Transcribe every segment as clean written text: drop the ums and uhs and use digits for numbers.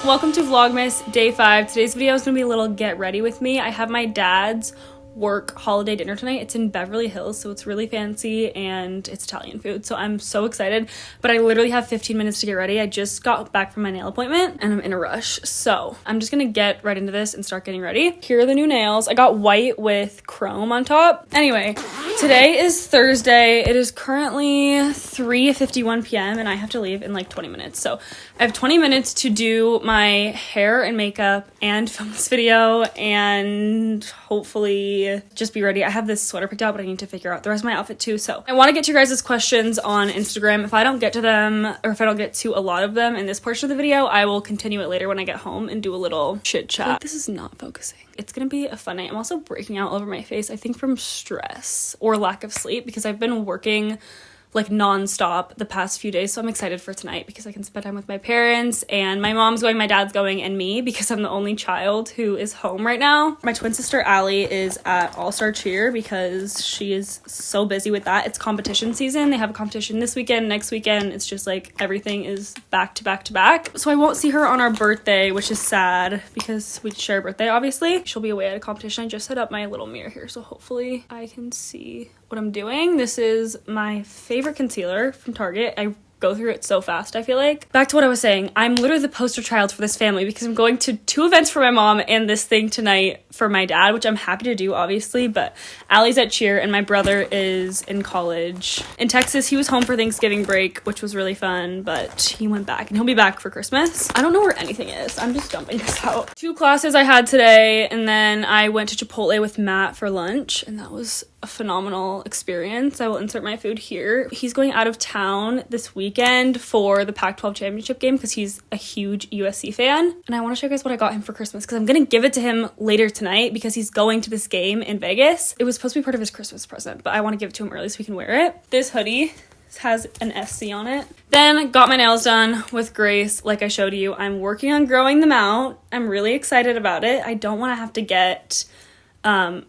Welcome to Vlogmas Day 5. Today's video is going to be a little get ready with me. I have my dad's work holiday dinner tonight. It's in Beverly Hills, so it's really fancy and it's Italian food, so I'm so excited. But I literally have 15 minutes to get ready. I just got back from my nail appointment and I'm in a rush, so I'm just gonna get right into this and start getting ready. Here are the new nails. I got white with chrome on top. Anyway, today is Thursday. It is currently 3:51 p.m. and I have to leave in like 20 minutes, so I have 20 minutes to do my hair and makeup and film this video and hopefully just be ready. I have this sweater picked out, but I need to figure out the rest of my outfit too. So I want to get to your guys' questions on Instagram. If I don't get to them, or if I don't get to a lot of them in this portion of the video, I will continue it later when I get home and do a little chit chat. This is not focusing. It's gonna be a fun night. I'm also breaking out all over my face, I think from stress or lack of sleep, because I've been working like non-stop the past few days, so I'm excited for tonight because I can spend time with my parents, and my mom's going, my dad's going, and me, because I'm the only child who is home right now. My twin sister Allie is at All-Star Cheer because she is so busy with that. It's competition season. They have a competition this weekend, next weekend. It's just like everything is back to back to back, so I won't see her on our birthday, which is sad because we share a birthday, obviously. She'll be away at a competition. I just set up my little mirror here, so hopefully I can see what I'm doing. This is my favorite concealer from Target. I go through it so fast, I feel like. Back to what I was saying, I'm literally the poster child for this family because I'm going to 2 events for my mom and this thing tonight for my dad, which I'm happy to do, obviously, but Allie's at cheer and my brother is in college in Texas. He was home for Thanksgiving break, which was really fun, but he went back and he'll be back for Christmas. I don't know where anything is. I'm just dumping this out. 2 classes I had today, and then I went to Chipotle with Matt for lunch, and that was a phenomenal experience. I will insert my food here. He's going out of town this weekend for the Pac-12 championship game because he's a huge USC fan, and I want to show you guys what I got him for Christmas because I'm gonna give it to him later tonight because he's going to this game in Vegas. It was supposed to be part of his Christmas present, but I want to give it to him early so he can wear it. This hoodie has an SC on it. Then got my nails done with Grace, like I showed you. I'm working on growing them out. I'm really excited about it. I don't want to have to get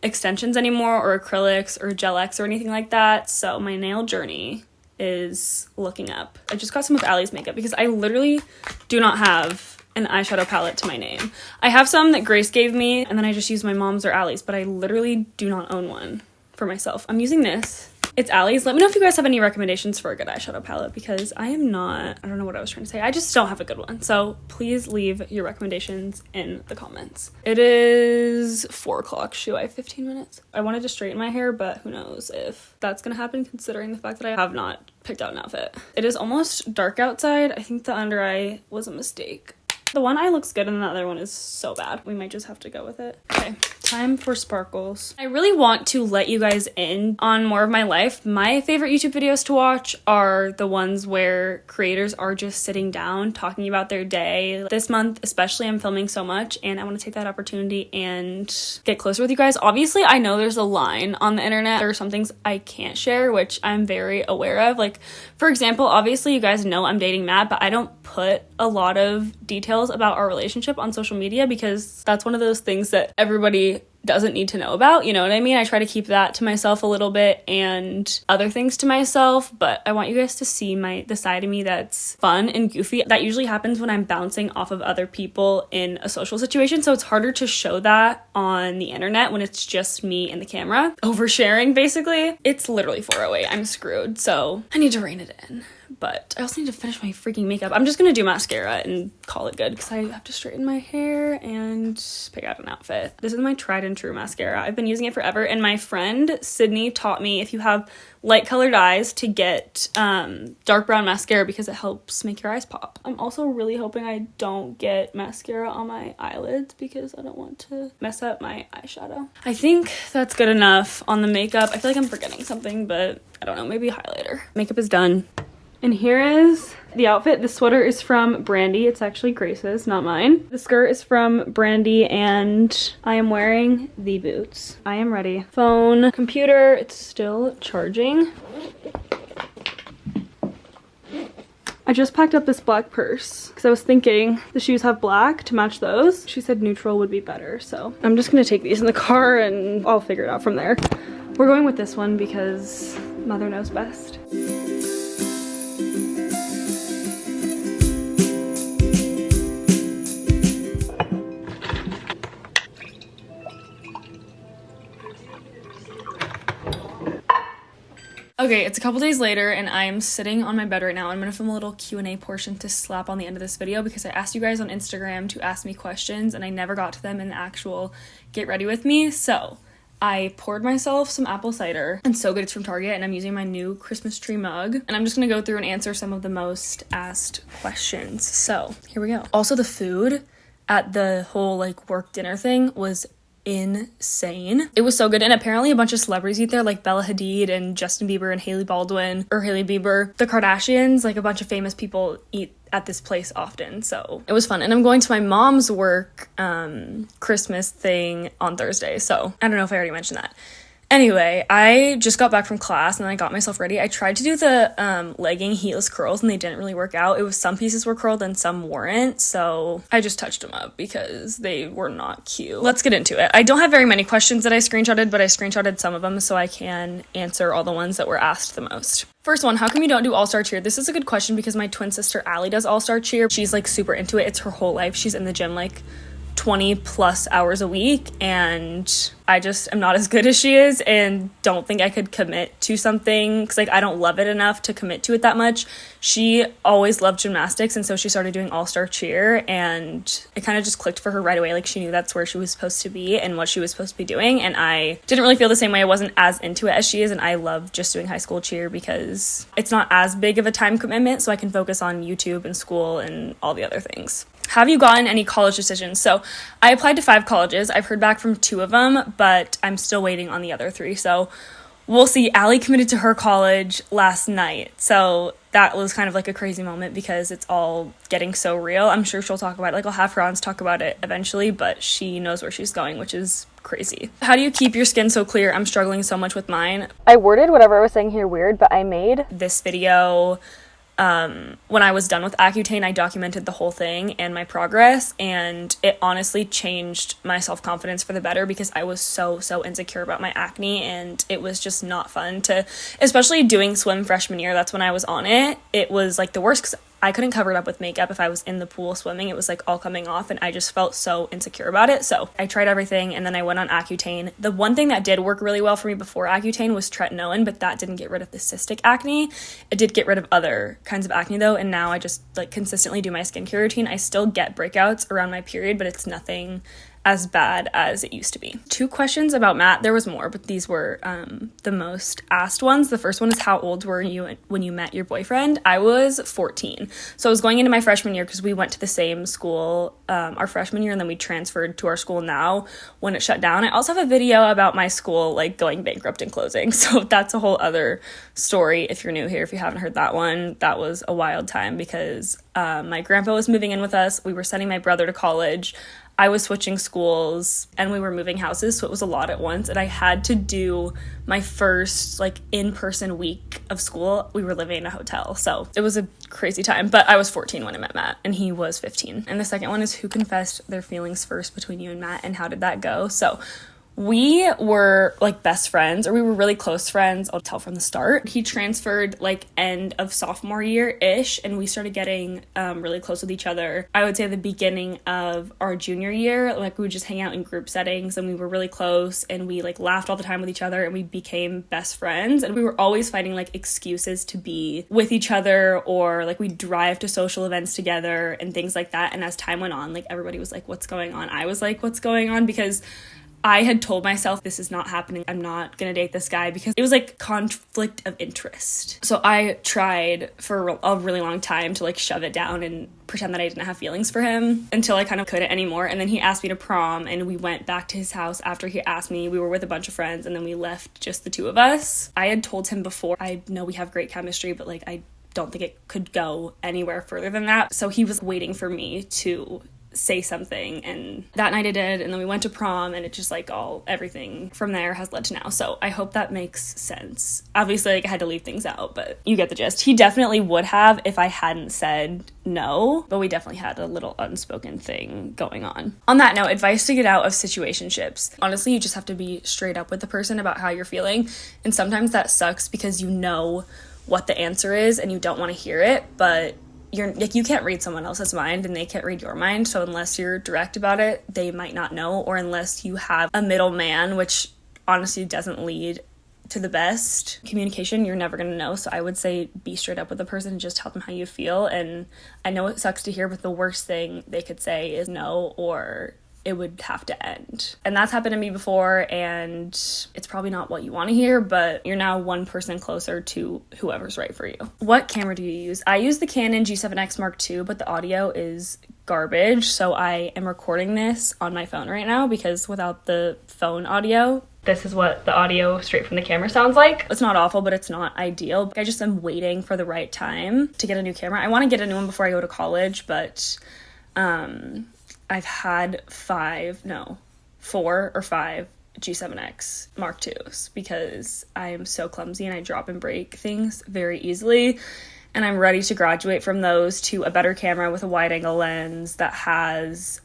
extensions anymore, or acrylics or gel X or anything like that, so my nail journey is looking up. I just got some of Allie's makeup because I literally do not have an eyeshadow palette to my name. I have some that Grace gave me, and then I just use my mom's or Allie's, but I literally do not own one for myself. I'm using this. It's Allie's. Let me know if you guys have any recommendations for a good eyeshadow palette because I don't know what I was trying to say. I just don't have a good one. So please leave your recommendations in the comments. It is 4 o'clock. Shoot, I have 15 minutes. I wanted to straighten my hair, but who knows if that's gonna happen considering the fact that I have not picked out an outfit. It is almost dark outside. I think the under eye was a mistake. The one eye looks good and the other one is so bad. We might just have to go with it. Okay, time for sparkles. I really want to let you guys in on more of my life. My favorite YouTube videos to watch are the ones where creators are just sitting down talking about their day. This month especially, I'm filming so much and I want to take that opportunity and get closer with you guys. Obviously, I know there's a line on the internet. There are some things I can't share, which I'm very aware of. Like, for example, obviously you guys know I'm dating Matt, but I don't put a lot of details about our relationship on social media because that's one of those things that everybody doesn't need to know about, you know what I mean? I try to keep that to myself a little bit and other things to myself, but I want you guys to see the side of me that's fun and goofy. That usually happens when I'm bouncing off of other people in a social situation, so it's harder to show that on the internet when it's just me and the camera. Oversharing, basically. It's literally 4:08. I'm screwed, so I need to rein it in. But I also need to finish my freaking makeup. I'm just gonna do mascara and call it good because I have to straighten my hair and pick out an outfit. This is my tried and true mascara. I've been using it forever, and my friend Sydney taught me if you have light colored eyes to get dark brown mascara because it helps make your eyes pop. I'm also really hoping I don't get mascara on my eyelids because I don't want to mess up my eyeshadow. I think that's good enough on the makeup. I feel like I'm forgetting something, but I don't know, maybe highlighter. Makeup is done. And here is the outfit. The sweater is from Brandy. It's actually Grace's, not mine. The skirt is from Brandy, and I am wearing the boots. I am ready. Phone, computer, it's still charging. I just packed up this black purse because I was thinking the shoes have black to match those. She said neutral would be better, so I'm just gonna take these in the car and I'll figure it out from there. We're going with this one because mother knows best. Okay, it's a couple days later and I'm sitting on my bed right now. I'm gonna film a little Q&A portion to slap on the end of this video because I asked you guys on Instagram to ask me questions and I never got to them in the actual get ready with me. So I poured myself some apple cider. It's so good. It's from Target and I'm using my new Christmas tree mug. And I'm just gonna go through and answer some of the most asked questions. So here we go. Also, the food at the whole like work dinner thing was insane. It was so good. And apparently a bunch of celebrities eat there, like Bella Hadid and Justin Bieber and Hailey Bieber. The Kardashians, like a bunch of famous people eat at this place often. So it was fun. And I'm going to my mom's work Christmas thing on Thursday. So I don't know if I already mentioned that. Anyway, I just got back from class and I got myself ready. I tried to do the legging heatless curls and they didn't really work out. It was some pieces were curled and some weren't, so I just touched them up because they were not cute. Let's get into it. I don't have very many questions that I screenshotted, but I screenshotted some of them so I can answer all the ones that were asked the most. First one, how come you don't do all-star cheer? This is a good question because my twin sister Allie does all-star cheer. She's like super into it. It's her whole life. She's in the gym like 20 plus hours a week and I just am not as good as she is and don't think I could commit to something because like I don't love it enough to commit to it that much. She always loved gymnastics and so she started doing all-star cheer and it kind of just clicked for her right away. Like she knew that's where she was supposed to be and what she was supposed to be doing, and I didn't really feel the same way. I wasn't as into it as she is, and I love just doing high school cheer because it's not as big of a time commitment, so I can focus on YouTube and school and all the other things. Have you gotten any college decisions? So I applied to 5 colleges. I've heard back from 2 of them, but I'm still waiting on the other 3. So we'll see. Allie committed to her college last night. So that was kind of like a crazy moment because it's all getting so real. I'm sure she'll talk about it. Like I'll have her on to talk about it eventually, but she knows where she's going, which is crazy. How do you keep your skin so clear? I'm struggling so much with mine. I worded whatever I was saying here weird, but I made this video when I was done with Accutane. I documented the whole thing and my progress, and it honestly changed my self-confidence for the better because I was so insecure about my acne, and it was just not fun to, especially doing swim freshman year. That's when I was on it. It was like the worst because I couldn't cover it up with makeup. If I was in the pool swimming, it was like all coming off and I just felt so insecure about it. So I tried everything and then I went on Accutane. The one thing that did work really well for me before Accutane was tretinoin, but that didn't get rid of the cystic acne. It did get rid of other kinds of acne though, and now I just like consistently do my skincare routine. I still get breakouts around my period, but it's nothing as bad as it used to be. 2 questions about Matt. There was more, but these were the most asked ones. The first one is, how old were you when you met your boyfriend? I was 14. So I was going into my freshman year because we went to the same school our freshman year, and then we transferred to our school now when it shut down. I also have a video about my school like going bankrupt and closing. So that's a whole other story if you're new here. If you haven't heard that one, that was a wild time because my grandpa was moving in with us. We were sending my brother to college. I was switching schools and we were moving houses, so it was a lot at once, and I had to do my first like in-person week of school. We were living in a hotel, so it was a crazy time, but I was 14 when I met Matt and he was 15. And the second one is, who confessed their feelings first between you and Matt and how did that go? So we were like best friends, or we were really close friends. I'll tell from the start. He transferred like end of sophomore year-ish, and we started getting really close with each other. I would say the beginning of our junior year, like we would just hang out in group settings and we were really close and we like laughed all the time with each other and we became best friends. And we were always finding like excuses to be with each other, or like we'd drive to social events together and things like that. And as time went on, like everybody was like, what's going on? I was like, what's going on? Because I had told myself this is not happening. I'm not going to date this guy because it was like conflict of interest. So I tried for a really long time to like shove it down and pretend that I didn't have feelings for him until I kind of couldn't anymore. And then he asked me to prom and we went back to his house after he asked me. We were with a bunch of friends and then we left just the 2 of us. I had told him before, I know we have great chemistry, but like I don't think it could go anywhere further than that. So he was waiting for me to say something, and that night I did, and then we went to prom, and it just like everything from there has led to now. So I hope that makes sense. Obviously like I had to leave things out, but you get the gist. He definitely would have if I hadn't said no, but we definitely had a little unspoken thing going on. On that note, advice to get out of situationships. Honestly, you just have to be straight up with the person about how you're feeling, and sometimes that sucks because you know what the answer is and you don't want to hear it, but you can't read someone else's mind and they can't read your mind. So unless you're direct about it, they might not know, or unless you have a middleman, which honestly doesn't lead to the best communication, you're never gonna know. So I would say be straight up with the person and just tell them how you feel. And I know it sucks to hear, but the worst thing they could say is no, or it would have to end. And that's happened to me before, and it's probably not what you want to hear, but you're now one person closer to whoever's right for you. What camera do you use? I use the Canon G7X Mark II, but the audio is garbage. So I am recording this on my phone right now because without the phone audio, this is what the audio straight from the camera sounds like. It's not awful, but it's not ideal. I just am waiting for the right time to get a new camera. I want to get a new one before I go to college, but I've had 4 or 5 G7X Mark IIs because I am so clumsy and I drop and break things very easily. And I'm ready to graduate from those to a better camera with a wide angle lens that has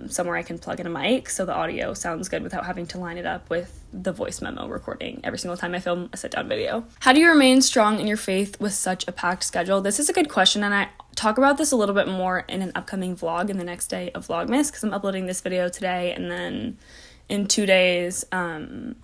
somewhere I can plug in a mic so the audio sounds good without having to line it up with the voice memo recording every single time I film a sit-down video. How do you remain strong in your faith with such a packed schedule? This is a good question, and I talk about this a little bit more in an upcoming vlog in the next day of Vlogmas, because I'm uploading this video today, and then in 2 days, on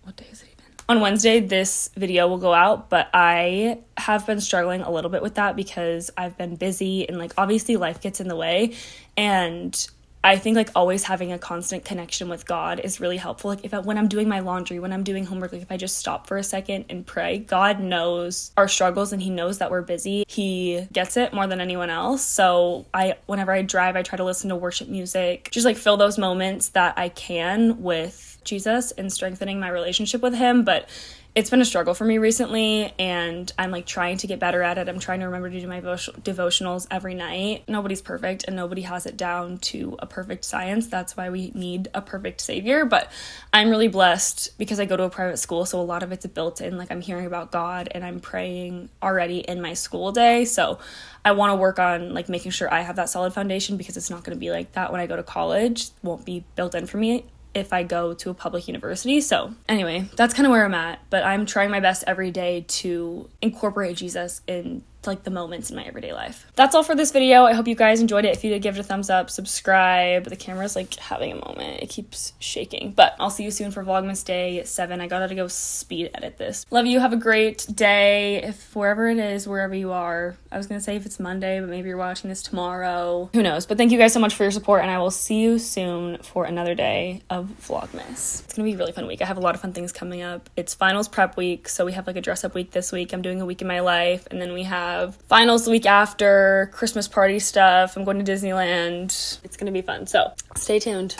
what day is it even? On Wednesday, this video will go out, but I have been struggling a little bit with that because I've been busy and, like, obviously life gets in the way, and I think, like, always having a constant connection with God is really helpful. Like, when I'm doing my laundry, when I'm doing homework, like, if I just stop for a second and pray, God knows our struggles and he knows that we're busy. He gets it more than anyone else. So whenever I drive, I try to listen to worship music, just, like, fill those moments that I can with Jesus and strengthening my relationship with him. But it's been a struggle for me recently, and I'm, like, trying to get better at it. I'm trying to remember to do my devotionals every night. Nobody's perfect, and nobody has it down to a perfect science. That's why we need a perfect savior. But I'm really blessed because I go to a private school, so a lot of it's built in. Like, I'm hearing about God, and I'm praying already in my school day. So I want to work on, like, making sure I have that solid foundation, because it's not going to be like that when I go to college. It won't be built in for me if I go to a public university. So anyway, that's kind of where I'm at, but I'm trying my best every day to incorporate Jesus in, like, the moments in my everyday life. That's all for this video. I hope you guys enjoyed it. If you did, give it a thumbs up, subscribe. The camera's, like, having a moment. It keeps shaking, but I'll see you soon for Vlogmas Day 7. I gotta go speed edit this. Love you. Have a great day. If wherever it is, wherever you are. I was gonna say if it's Monday, but maybe you're watching this tomorrow. Who knows? But thank you guys so much for your support, and I will see you soon for another day of Vlogmas. It's gonna be a really fun week. I have a lot of fun things coming up. It's finals prep week, so we have, like, a dress up week this week. I'm doing a week in my life, and then we have finals the week after, Christmas party stuff. I'm going to Disneyland. It's gonna be fun, so stay tuned.